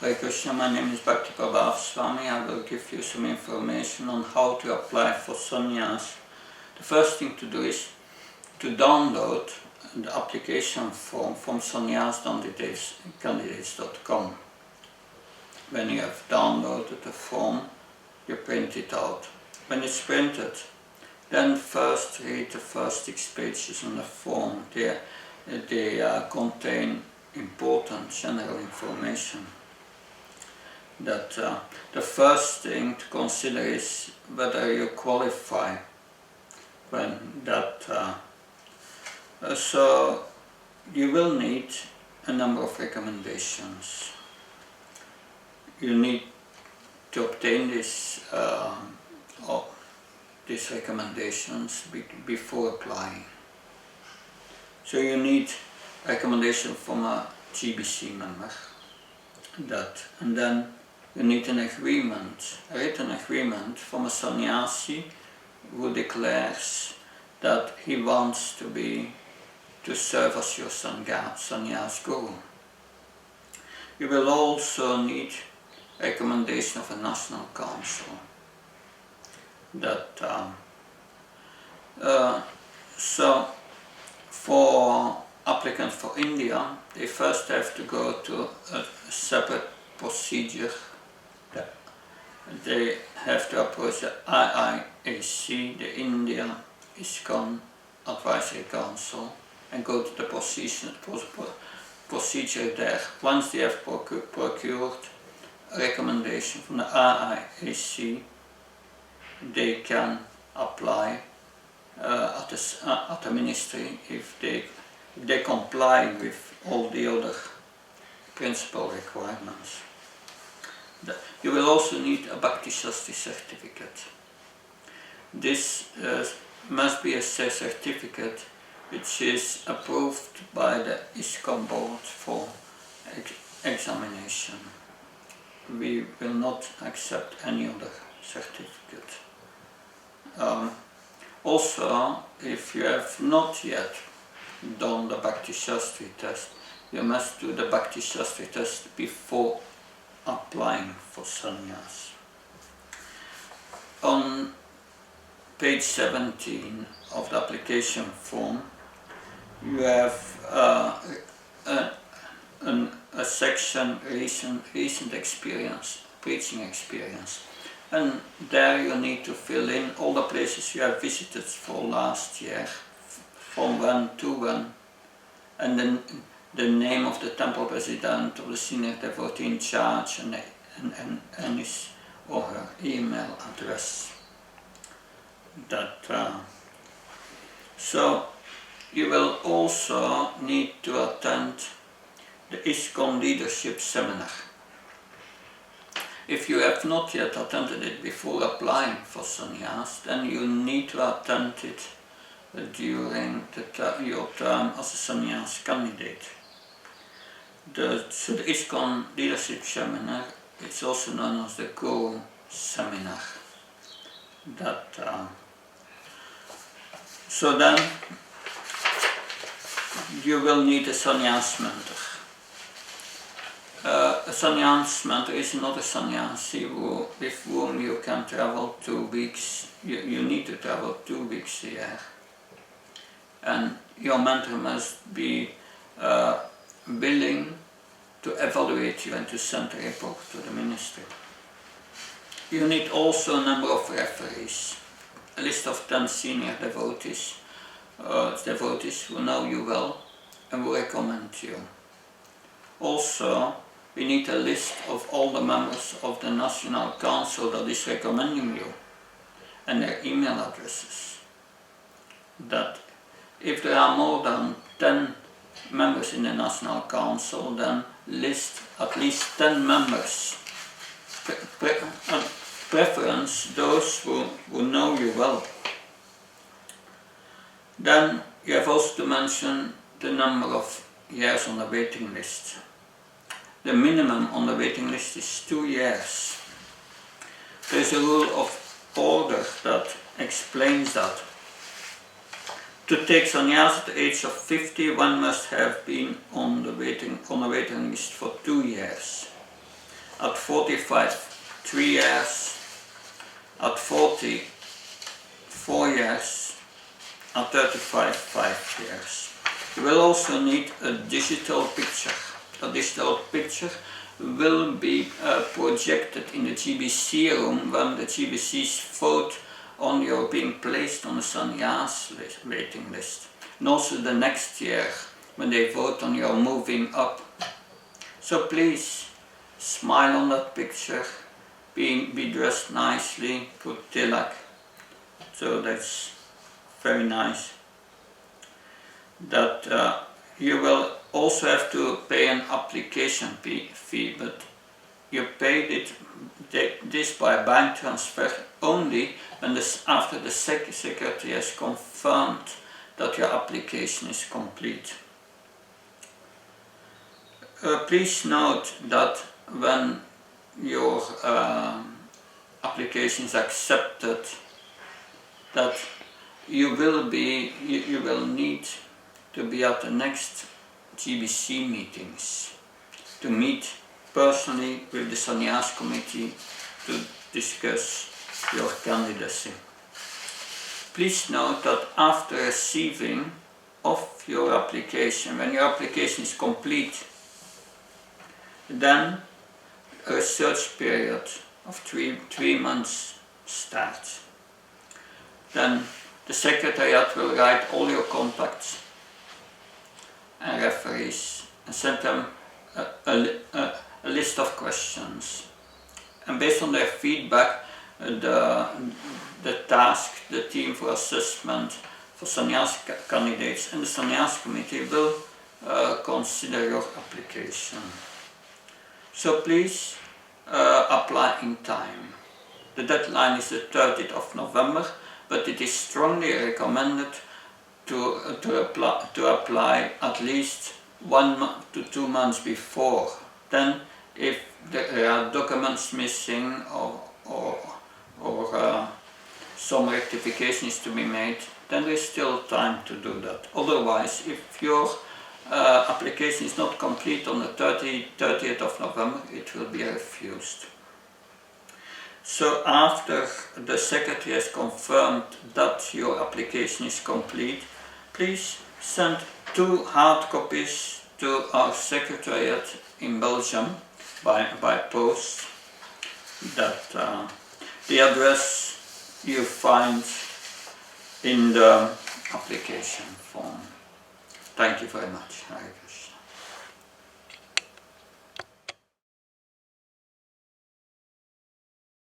Hare Krishna, my name is Bhakti Prabhav Swami. I will give you some information on how to apply for sannyas. The first thing to do is to download the application form from sannyascandidates.com. When you have downloaded the form, you print it out. When it's printed, then first read the first 6 pages on the form. They contain important general information. That the first thing to consider is whether you qualify so you will need a number of recommendations. You need to obtain these recommendations before applying. So you need recommendation from a GBC member, and then you need an agreement, a written agreement from a sannyasi who declares that he wants to serve as your sannyas guru. You will also need recommendation of a national council. So for applicants for India, they first have to go to a separate procedure. They have to approach the IIAC, the India ISKCON Advisory Council, and go to the procedure there. Once they have procured a recommendation from the IIAC, they can apply at the ministry if they comply with all the other principal requirements. You will also need a Bhakti Shastri certificate. This must be a certificate which is approved by the ISKCON board for examination. We will not accept any other certificate. Also, if you have not yet done the Bhakti Shastri test, you must do the Bhakti Shastri test before applying for sannyas. On page 17 of the application form, you have a section recent experience, preaching experience, and there you need to fill in all the places you have visited for last year, from when to when, and then the name of the temple president or the senior devotee in charge and his or her email address. So you will also need to attend the ISKCON leadership seminar. If you have not yet attended it before applying for sannyas, then you need to attend it during your term as a sannyas candidate. The ISKCON leadership seminar is also known as the Guru seminar. So then you will need a sannyas mentor. A sannyas mentor is another sannyasi with whom you can travel 2 weeks. You need to travel 2 weeks a year. And your mentor must be willing to evaluate you and to send a report to the ministry. You need also a number of referees, a list of 10 senior devotees who know you well and will recommend you. Also, we need a list of all the members of the National Council that is recommending you and their email addresses. That if there are more than 10 members in the National Council, then list at least 10 members. Preference those who know you well. Then you have also to mention the number of years on the waiting list. The minimum on the waiting list is 2 years. There is a rule of order that explains that. To take sannyas at the age of 50, one must have been on the waiting list for 2 years. at 45, 3 years, at 40, 4 years, at 35, 5 years. You will also need a digital picture. The digital picture will be projected in the GBC room when the GBC's vote on you being placed on the Sannyasa waiting list. And also the next year when they vote on your moving up. So please smile on that picture, be dressed nicely, put tilak. So that's very nice. That you will also have to pay an application fee, but you paid this by bank transfer only when after the secretary has confirmed that your application is complete. Please note that when your application is accepted, that you will need to be at the next GBC meetings to meet personally with the Sannyasa committee to discuss your candidacy. Please note that after receiving of your application, when your application is complete, then a research period of three months starts. Then the secretariat will write all your contacts and referees and send them a list of questions. And based on their feedback, the task, the team for assessment for Sannyasa candidates and the Sannyasa committee will consider your application. So please apply in time. The deadline is the 30th of November, but it is strongly recommended to apply at least 1 to 2 months before. Then if there are documents missing or some rectification is to be made, then there is still time to do that. Otherwise, if your application is not complete on the 30th of November, it will be refused. So after the secretary has confirmed that your application is complete, please send 2 hard copies to our secretariat in Belgium by post. That the address you find in the application form. Thank you very much. Hare Krishna.